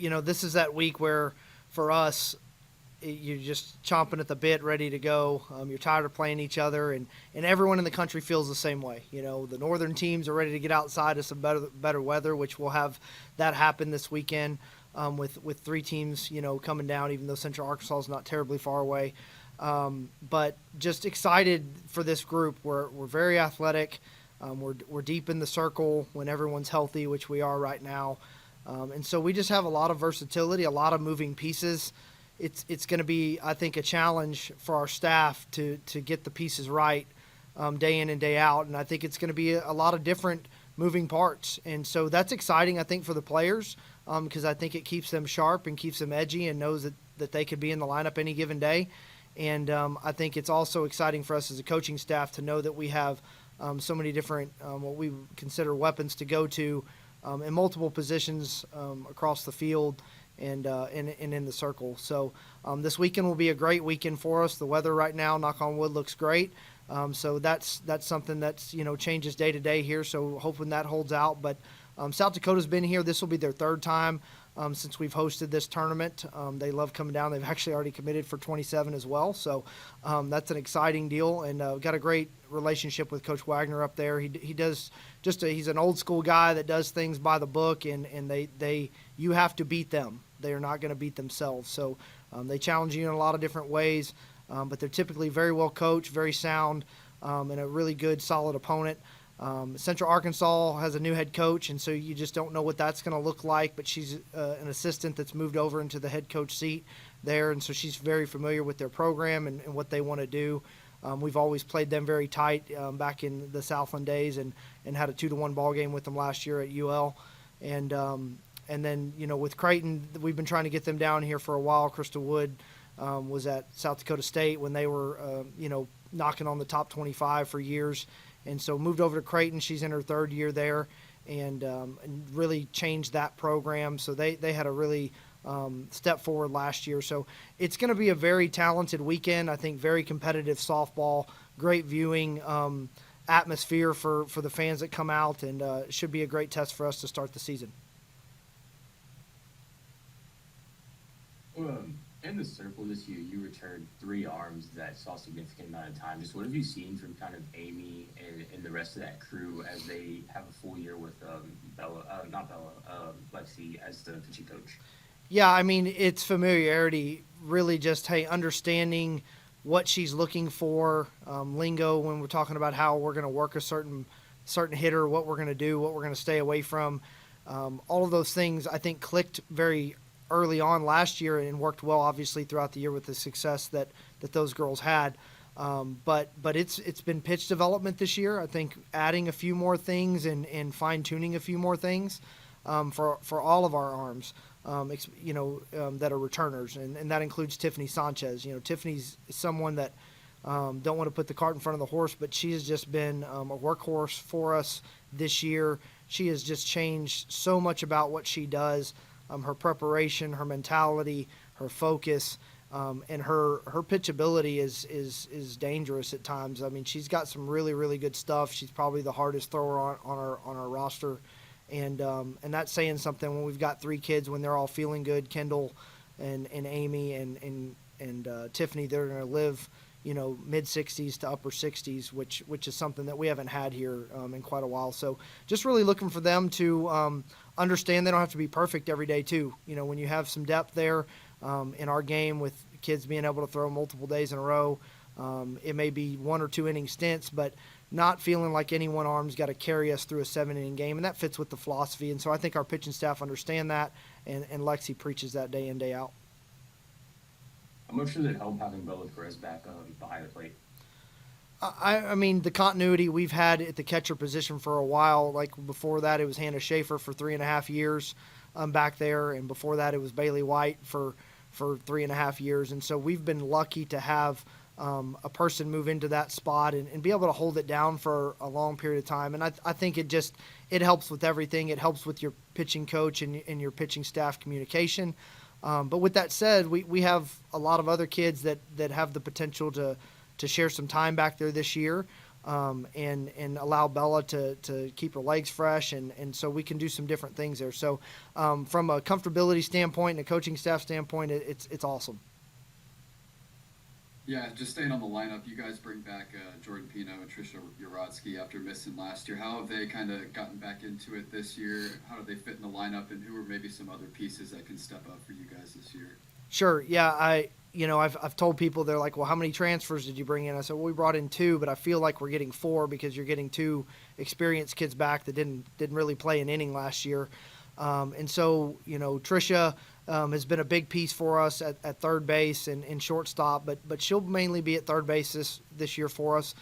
this is that week where for us, you're just chomping at the bit, ready to go. You're tired of playing each other, and everyone in the country feels the same way. The northern teams are ready to get outside of some better weather, which will have that happen this weekend with three teams, coming down, even though Central Arkansas is not terribly far away. But just excited for this group. We're very athletic. We're deep in the circle when everyone's healthy, which we are right now. And so we just have a lot of versatility, a lot of moving pieces. It's going to be, I think, a challenge for our staff to get the pieces right day in and day out. And I think it's going to be a lot of different moving parts. And so that's exciting, I think, for the players because I think it keeps them sharp and keeps them edgy and knows that they could be in the lineup any given day. And I think it's also exciting for us as a coaching staff to know that we have so many different what we consider weapons to go to in multiple positions across the field and in the circle. So this weekend will be a great weekend for us. The weather right now, knock on wood, looks great. So that's something that's changes day to day here. So hoping that holds out. But South Dakota's been here. This will be their third time since we've hosted this tournament. They love coming down. They've actually already committed for 27 as well. So that's an exciting deal, and got a great relationship with Coach Wagner up there. He does he's an old school guy that does things by the book, and you have to beat them. They are not going to beat themselves. So they challenge you in a lot of different ways, but they're typically very well coached, very sound, and a really good, solid opponent. Central Arkansas has a new head coach, and so you just don't know what that's going to look like, but she's an assistant that's moved over into the head coach seat there, and so she's very familiar with their program and what they want to do. We've always played them very tight back in the Southland days and had a 2-1 ball game with them last year at UL. And then, with Creighton, we've been trying to get them down here for a while. Krista Wood was at South Dakota State when they were, knocking on the top 25 for years. And so moved over to Creighton. She's in her third year there and really changed that program. So they had a really step forward last year. So it's going to be a very talented weekend. I think very competitive softball, great viewing atmosphere for the fans that come out, and it should be a great test for us to start the season. In the circle this year, you returned 3 arms that saw a significant amount of time. Just what have you seen from kind of Amy and the rest of that crew as they have a full year with Lexi as the pitching coach? Yeah, I mean, it's familiarity, really just, understanding what she's looking for, lingo when we're talking about how we're going to work a certain hitter, what we're going to do, what we're going to stay away from. All of those things, I think, clicked very early on last year and worked well, obviously, throughout the year with the success that those girls had. But it's been pitch development this year. I think adding a few more things and fine-tuning a few more things for all of our arms, that are returners. And that includes Tiffany Sanchez. Tiffany's someone that don't want to put the cart in front of the horse, but she has just been a workhorse for us this year. She has just changed so much about what she does. Her preparation, her mentality, her focus, and her pitchability is dangerous at times. I mean, she's got some really, really good stuff. She's probably the hardest thrower on our roster, and that's saying something when we've got 3 kids when they're all feeling good. Kendall and Amy and Tiffany, they're going to live, mid 60s to upper 60s, which is something that we haven't had here in quite a while. So just really looking for them to understand they don't have to be perfect every day too. When you have some depth there in our game with kids being able to throw multiple days in a row, it may be 1 or 2 inning stints, but not feeling like any one arm's got to carry us through a 7-inning game, and that fits with the philosophy. And so I think our pitching staff understand that, and Lexi preaches that day in, day out. How much does it help having Bella Perez back behind the plate? I mean, the continuity we've had at the catcher position for a while. Like before that, it was Hannah Schaefer for 3.5 years back there, and before that, it was Bailey White for 3.5 years. And so we've been lucky to have a person move into that spot and be able to hold it down for a long period of time. And I think it helps with everything. It helps with your pitching coach and your pitching staff communication. But with that said, we have a lot of other kids that have the potential to share some time back there this year. and allow Bella to keep her legs fresh, and so we can do some different things there. So from a comfortability standpoint and a coaching staff standpoint, it's awesome. Yeah, just staying on the lineup, you guys bring back Jordan Pino and Trisha Urodsky after missing last year. How have they kind of gotten back into it this year? How do they fit in the lineup, and who are maybe some other pieces that can step up for you guys this year? Sure. Yeah. I've told people, they're like, well, how many transfers did you bring in? I said, well, we brought in 2, but I feel like we're getting 4 because you're getting 2 experienced kids back that didn't really play an inning last year. And so, Trisha has been a big piece for us at third base and shortstop, but she'll mainly be at third base this year for us.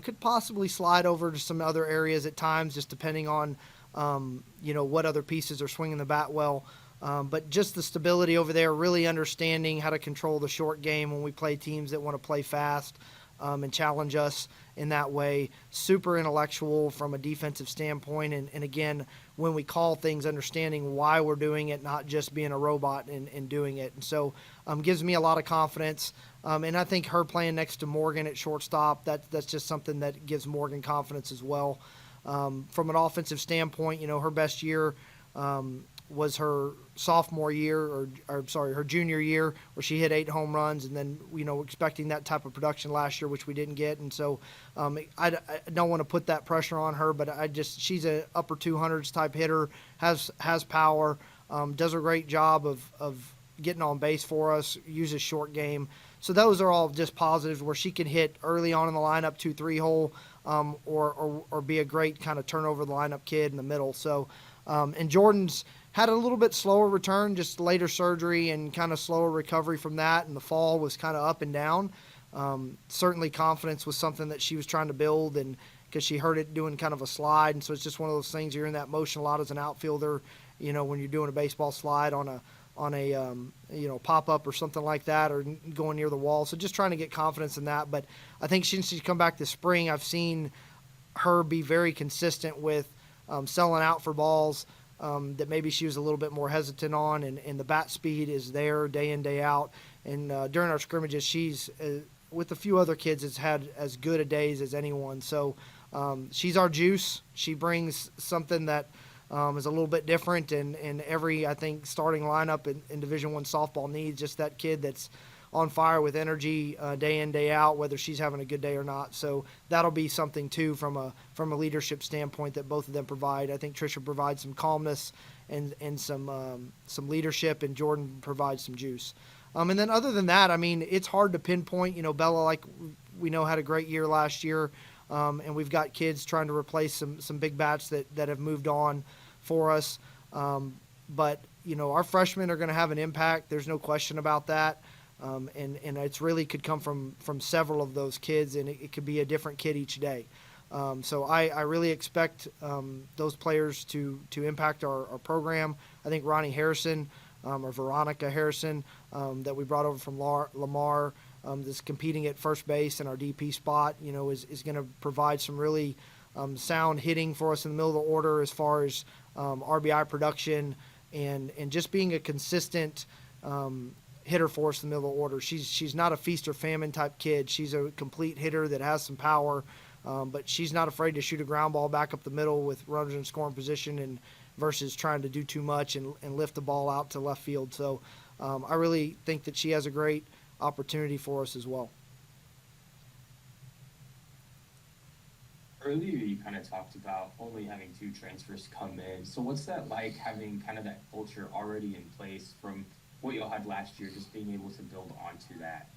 Could possibly slide over to some other areas at times, just depending on, what other pieces are swinging the bat well. But just the stability over there, really understanding how to control the short game when we play teams that want to play fast and challenge us in that way. Super intellectual from a defensive standpoint. And again, when we call things, understanding why we're doing it, not just being a robot and doing it. And so gives me a lot of confidence. And I think her playing next to Morgan at shortstop, that's just something that gives Morgan confidence as well. From an offensive standpoint, her best year was her sophomore year, her junior year, where she hit 8 home runs, and then expecting that type of production last year, which we didn't get. And so I don't want to put that pressure on her, but she's a upper 200s type hitter, has power, does a great job of getting on base for us, uses short game. So those are all just positives where she can hit early on in the lineup 2-3 hole, or be a great kind of turnover the lineup kid in the middle. So and Jordan's had a little bit slower return, just later surgery and kind of slower recovery from that, and the fall was kind of up and down. Certainly confidence was something that she was trying to build, and because she heard it doing kind of a slide, and so it's just one of those things, you're in that motion a lot as an outfielder, when you're doing a baseball slide on a pop-up or something like that, or going near the wall. So just trying to get confidence in that. But I think since she's come back this spring, I've seen her be very consistent with selling out for balls that maybe she was a little bit more hesitant on, and the bat speed is there day in, day out. And during our scrimmages, she's, with a few other kids, has had as good a days as anyone. So she's our juice. She brings something that is a little bit different, and every, I think, starting lineup in Division I softball needs just that kid that's on fire with energy day in, day out, whether she's having a good day or not. So that'll be something too from a leadership standpoint that both of them provide. I think Trisha provides some calmness and some leadership, and Jordan provides some juice. And then other than that, I mean, it's hard to pinpoint. Bella, like we know, had a great year last year, and we've got kids trying to replace some big bats that have moved on for us. But our freshmen are going to have an impact. There's no question about that. And it's really could come from several of those kids, and it could be a different kid each day. So I really expect those players to impact our program. I think Ronnie Harrison, or Veronica Harrison, that we brought over from Lamar, that's competing at first base in our DP spot, is going to provide some really sound hitting for us in the middle of the order as far as RBI production and just being a consistent hitter for us in the middle of the order. She's not a feast or famine type kid. She's a complete hitter that has some power, but she's not afraid to shoot a ground ball back up the middle with runners in scoring position, and versus trying to do too much and lift the ball out to left field. So I really think that she has a great opportunity for us as well. Earlier, you kind of talked about only having 2 transfers come in. So what's that like, having kind of that culture already in place from what y'all had last year, just being able to build onto that?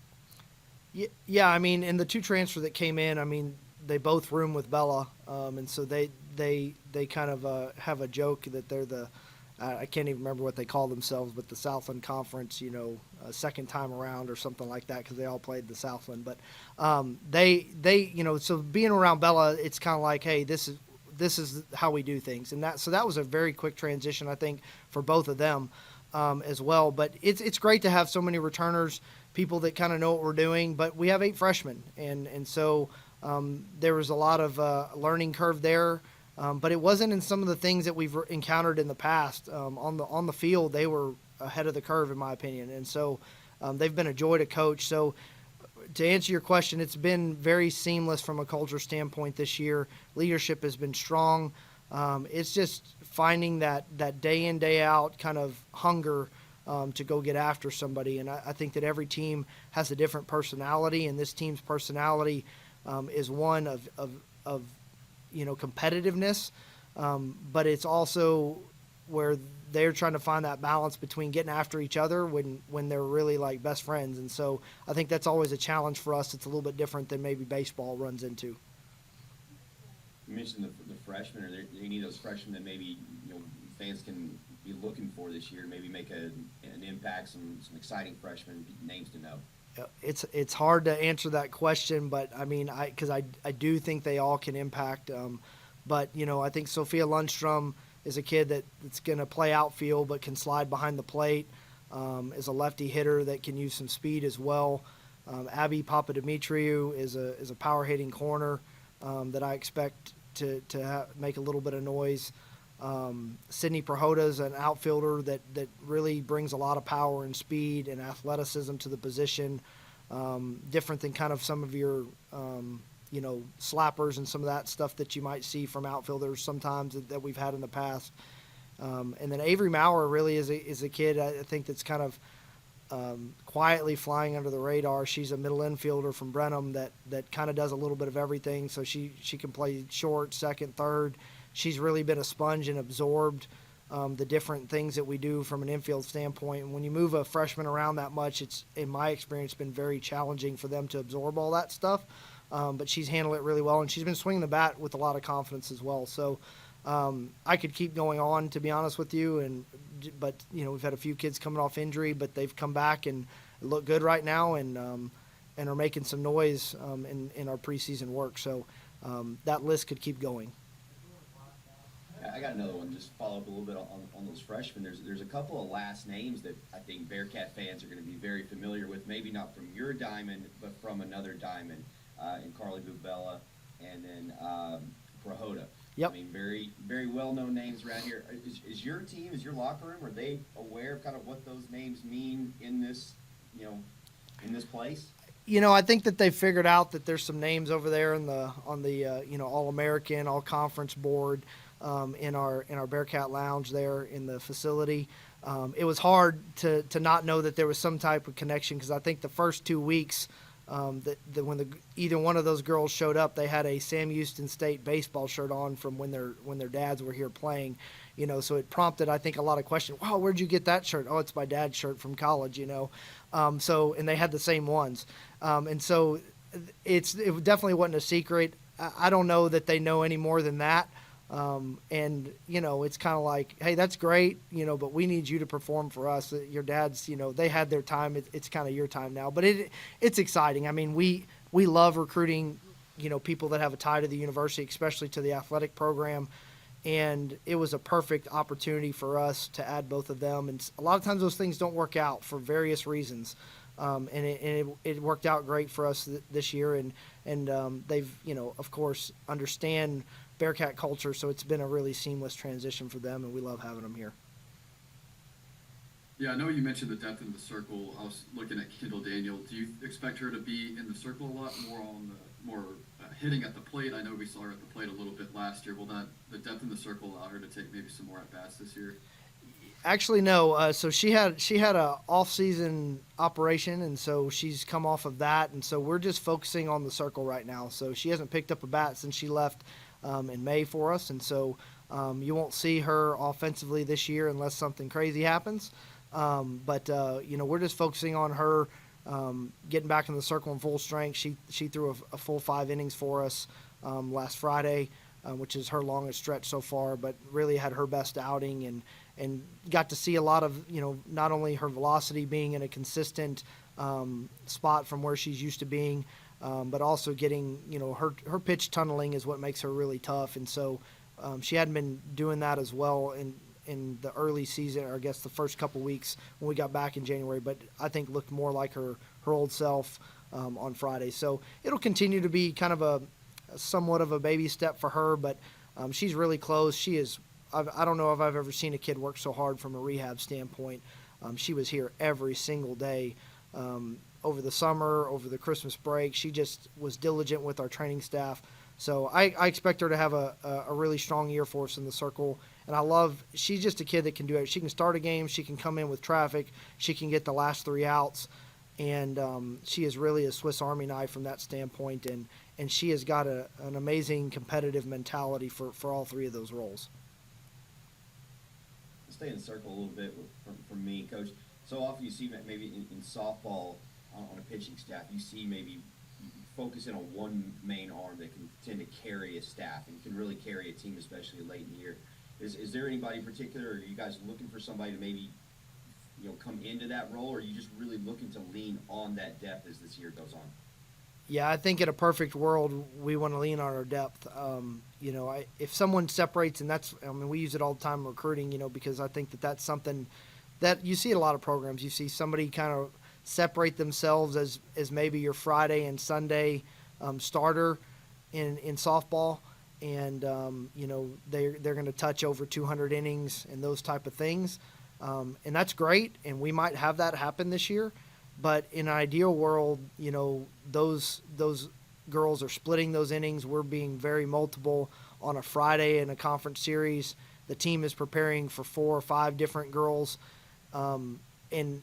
Yeah, I mean, and the 2 transfers that came in, I mean, they both room with Bella, and so they kind of have a joke that they're the I can't even remember what they call themselves, but the Southland Conference, second time around or something like that, because they all played the Southland. But they so being around Bella, it's kind of like, hey, this is how we do things, and that was a very quick transition, I think, for both of them. As well. But it's great to have so many returners, people that kind of know what we're doing. But we have 8 freshmen, and so there was a lot of learning curve there. But it wasn't in some of the things that we've encountered in the past. On the field, they were ahead of the curve, in my opinion. And so they've been a joy to coach. So to answer your question, it's been very seamless from a culture standpoint this year. Leadership has been strong. It's just finding that day in, day out kind of hunger to go get after somebody. And I think that every team has a different personality, and this team's personality is one of competitiveness, but it's also where they're trying to find that balance between getting after each other when they're really like best friends. And so I think that's always a challenge for us. It's a little bit different than maybe baseball runs into. You mentioned the freshmen. Are there any of those freshmen that maybe fans can be looking for this year? Maybe make an impact. Some exciting freshmen names to know. It's hard to answer that question, but I mean, because I do think they all can impact. But I think Sophia Lundstrom is a kid that's going to play outfield but can slide behind the plate. Is a lefty hitter that can use some speed as well. Abby Papadimitriou is a power hitting corner that I expect to make a little bit of noise. Sydney Prahota is an outfielder that really brings a lot of power and speed and athleticism to the position, different than kind of some of your slappers and some of that stuff that you might see from outfielders sometimes that we've had in the past. And then Avery Maurer really is a kid I think that's kind of quietly flying under the radar. She's a middle infielder from Brenham that kind of does a little bit of everything. So she can play short, second, third. She's really been a sponge and absorbed the different things that we do from an infield standpoint. And when you move a freshman around that much, it's, in my experience, been very challenging for them to absorb all that stuff. But she's handled it really well, and she's been swinging the bat with a lot of confidence as well. So I could keep going on, to be honest with you, but we've had a few kids coming off injury, but they've come back and look good right now, and are making some noise in our preseason work. So that list could keep going. I got another one. Just follow up a little bit on those freshmen. There's a couple of last names that I think Bearkat fans are going to be very familiar with. Maybe not from your diamond, but from another diamond. In Carly Bubella, and then Prahota. Yep. I mean, very, very well-known names around here. Is your team, is your locker room, are they aware of kind of what those names mean in this, in this place? I think that they figured out that there's some names over there on the All-American, All-Conference board in our Bearkat Lounge there in the facility. It was hard to not know that there was some type of connection, because I think the first 2 weeks that when either one of those girls showed up, they had a Sam Houston State baseball shirt on from when their dads were here playing, so it prompted, I think, a lot of questions. Wow, where'd you get that shirt? Oh, it's my dad's shirt from college, and they had the same ones. And so it definitely wasn't a secret. I don't know that they know any more than that. It's kind of like, hey, that's great, but we need you to perform for us. Your dads, they had their time. It's kind of your time now. But it's exciting. I mean, we love recruiting, people that have a tie to the university, especially to the athletic program. And it was a perfect opportunity for us to add both of them. And a lot of times those things don't work out for various reasons. And it worked out great for us this year. And they've, of course, understand Bearkat culture, so it's been a really seamless transition for them, and we love having them here. Yeah, I know you mentioned the depth in the circle. I was looking at Kendall Daniel. Do you expect her to be in the circle a lot more hitting at the plate? I know we saw her at the plate a little bit last year. Will the depth in the circle allow her to take maybe some more at bats this year? Actually, no. So she had a off-season operation, and so she's come off of that, and so we're just focusing on the circle right now. So she hasn't picked up a bat since she left in May for us, and so you won't see her offensively this year unless something crazy happens. But we're just focusing on her getting back in the circle in full strength. She threw a full 5 innings for us last Friday, which is her longest stretch so far, but really had her best outing and got to see a lot of, not only her velocity being in a consistent spot from where she's used to being, but also getting, her pitch tunneling is what makes her really tough. And so she hadn't been doing that as well in the early season, or I guess the first couple weeks when we got back in January, but I think looked more like her old self on Friday. So it'll continue to be kind of a somewhat of a baby step for her, but she's really close. She is, I don't know if I've ever seen a kid work so hard from a rehab standpoint. She was here every single day, over the summer, over the Christmas break. She just was diligent with our training staff. So I expect her to have a really strong year for us in the circle. And she's just a kid that can do it. She can start a game. She can come in with traffic. She can get the last 3 outs. And she is really a Swiss Army knife from that standpoint. And she has got an amazing competitive mentality for all 3 of those roles. Stay in the circle a little bit from me, Coach. So often you see maybe in softball on a pitching staff, you see maybe focusing on one main arm that can tend to carry a staff and can really carry a team, especially late in the year. Is there anybody in particular, or are you guys looking for somebody to maybe come into that role, or are you just really looking to lean on that depth as this year goes on? Yeah, I think in a perfect world, we want to lean on our depth. If someone separates, and we use it all the time in recruiting, because I think that's something that you see in a lot of programs. You see somebody kind of separate themselves as maybe your Friday and Sunday starter in softball, and they're going to touch over 200 innings and those type of things, and that's great. And we might have that happen this year. But in an ideal world, those girls are splitting those innings. We're being very multiple on a Friday in a conference series. The team is preparing for 4 or 5 different girls, and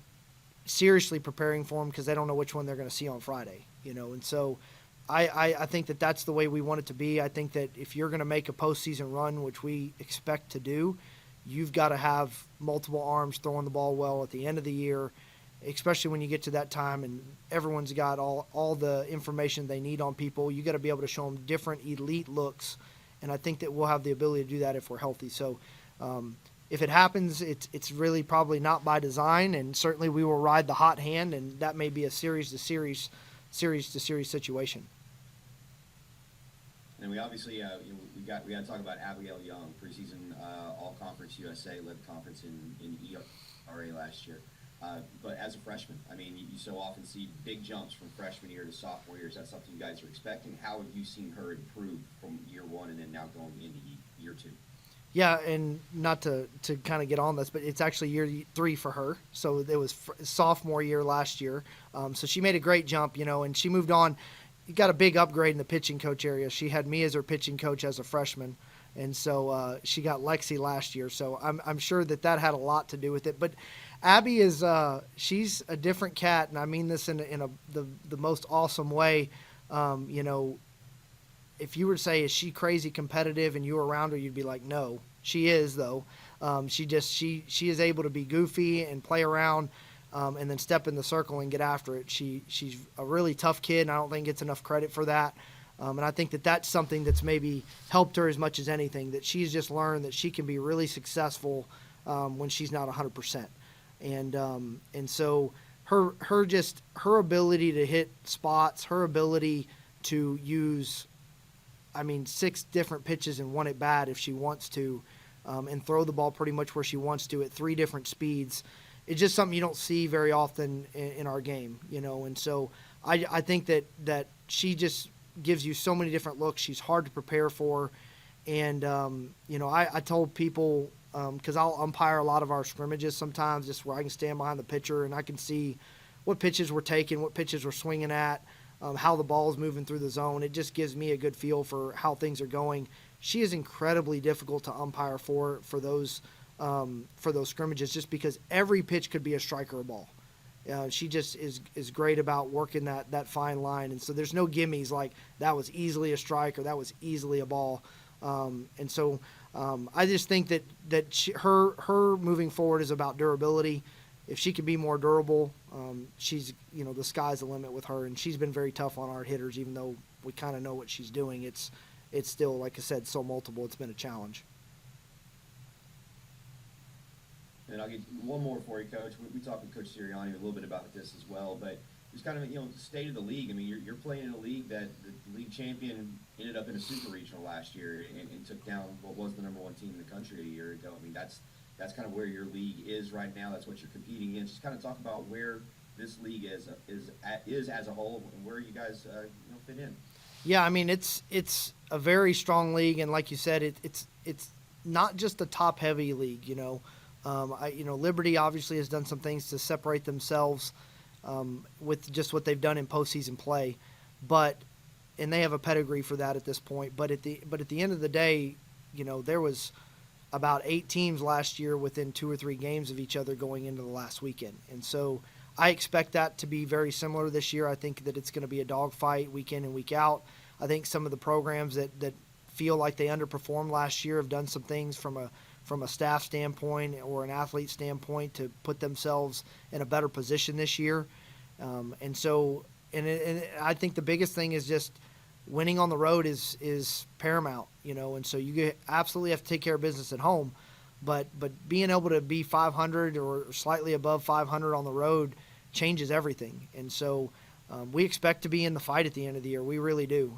seriously preparing for them because they don't know which one they're going to see on Friday. And so I think that's the way we want it to be. I think that if you're going to make a postseason run, which we expect to do, you've got to have multiple arms throwing the ball well at the end of the year, especially when you get to that time and everyone's got all the information they need on people. You got to be able to show them different elite looks, and I think that we'll have the ability to do that if we're healthy. So if it happens, it's really probably not by design, and certainly we will ride the hot hand, and that may be a series to series situation. And we obviously we got to talk about Abigail Young, preseason All Conference USA, led the conference in ERA last year. But as a freshman, I mean, you so often see big jumps from freshman year to sophomore year. Is that something you guys are expecting? How have you seen her improve from year 1 and then now going into year 2? Yeah, and not to kind of get on this, but it's actually year 3 for her. So it was sophomore year last year. So she made a great jump, and she moved on. You got a big upgrade in the pitching coach area. She had me as her pitching coach as a freshman, and so she got Lexi last year. So I'm sure that had a lot to do with it. But Abby is she's a different cat, and I mean this in the most awesome way. If you were to say, is she crazy competitive, and you were around her, you'd be like, no. She is, though. She is able to be goofy and play around, and then step in the circle and get after it. She's a really tough kid, and I don't think gets enough credit for that. And I think that's something that's maybe helped her as much as anything, that she's just learned that she can be really successful when she's not 100%. And so her ability to hit spots, her ability to use 6 different pitches in one at bat if she wants to, and throw the ball pretty much where she wants to at 3 different speeds. It's just something you don't see very often in our game, and so I think that she just gives you so many different looks. She's hard to prepare for, and I told people, because I'll umpire a lot of our scrimmages sometimes, just where I can stand behind the pitcher and I can see what pitches we're taking, what pitches we're swinging at, how the ball is moving through the zone. It just gives me a good feel for how things are going. She is incredibly difficult to umpire for those scrimmages, just because every pitch could be a strike or a ball. She just is great about working that fine line, and so there's no gimmies like that was easily a strike or that was easily a ball. And so I just think that her moving forward is about durability. If she can be more durable, she's the sky's the limit with her, and she's been very tough on our hitters. Even though we kind of know what she's doing, it's still, like I said, so multiple. It's been a challenge. And I'll get one more for you, Coach. We talked with Coach Sirianni a little bit about this as well, but it's kind of the state of the league. I mean, you're playing in a league that the league champion ended up in a super regional last year and took down what was the number 1 team in the country a year ago. I mean, that's kind of where your league is right now. That's what you're competing against. Just kind of talk about where this league is as a whole and where you guys fit in. Yeah, I mean it's a very strong league, and like you said, it's not just a top heavy league. Liberty obviously has done some things to separate themselves with just what they've done in postseason play, and they have a pedigree for that at this point. But at the end of the day, there was about 8 teams last year within 2 or 3 games of each other going into the last weekend, and so I expect that to be very similar this year. I think that it's going to be a dogfight week in and week out. I think some of the programs that feel like they underperformed last year have done some things from a staff standpoint or an athlete standpoint to put themselves in a better position this year. And I think the biggest thing is just winning on the road is paramount, and so you absolutely have to take care of business at home, but being able to be 500 or slightly above 500 on the road changes everything. And so we expect to be in the fight at the end of the year. We really do.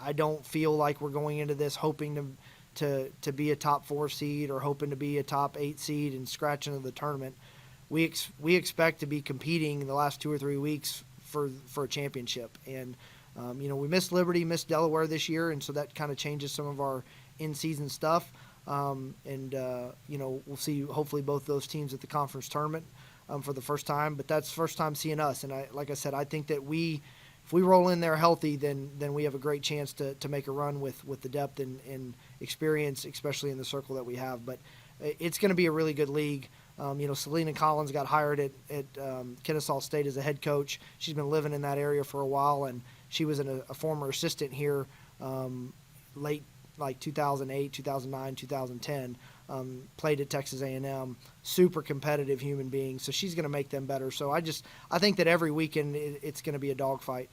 I don't feel like we're going into this hoping to be a top 4 seed or hoping to be a top 8 seed and scratch into the tournament. We expect to be competing in the last 2 or 3 weeks for a championship. And we missed Liberty, missed Delaware this year, and so that kind of changes some of our in-season stuff. We'll see hopefully both those teams at the conference tournament for the first time. But that's first time seeing us, and like I said, I think that if we roll in there healthy, then we have a great chance to make a run with the depth and experience, especially in the circle that we have. But it's going to be a really good league. Selena Collins got hired at Kennesaw State as a head coach. She's been living in that area for a while, and she was a former assistant here late like 2008, 2009, 2010. Played at Texas A&M. Super competitive human being, so she's going to make them better. So I think that every weekend it's going to be a dogfight.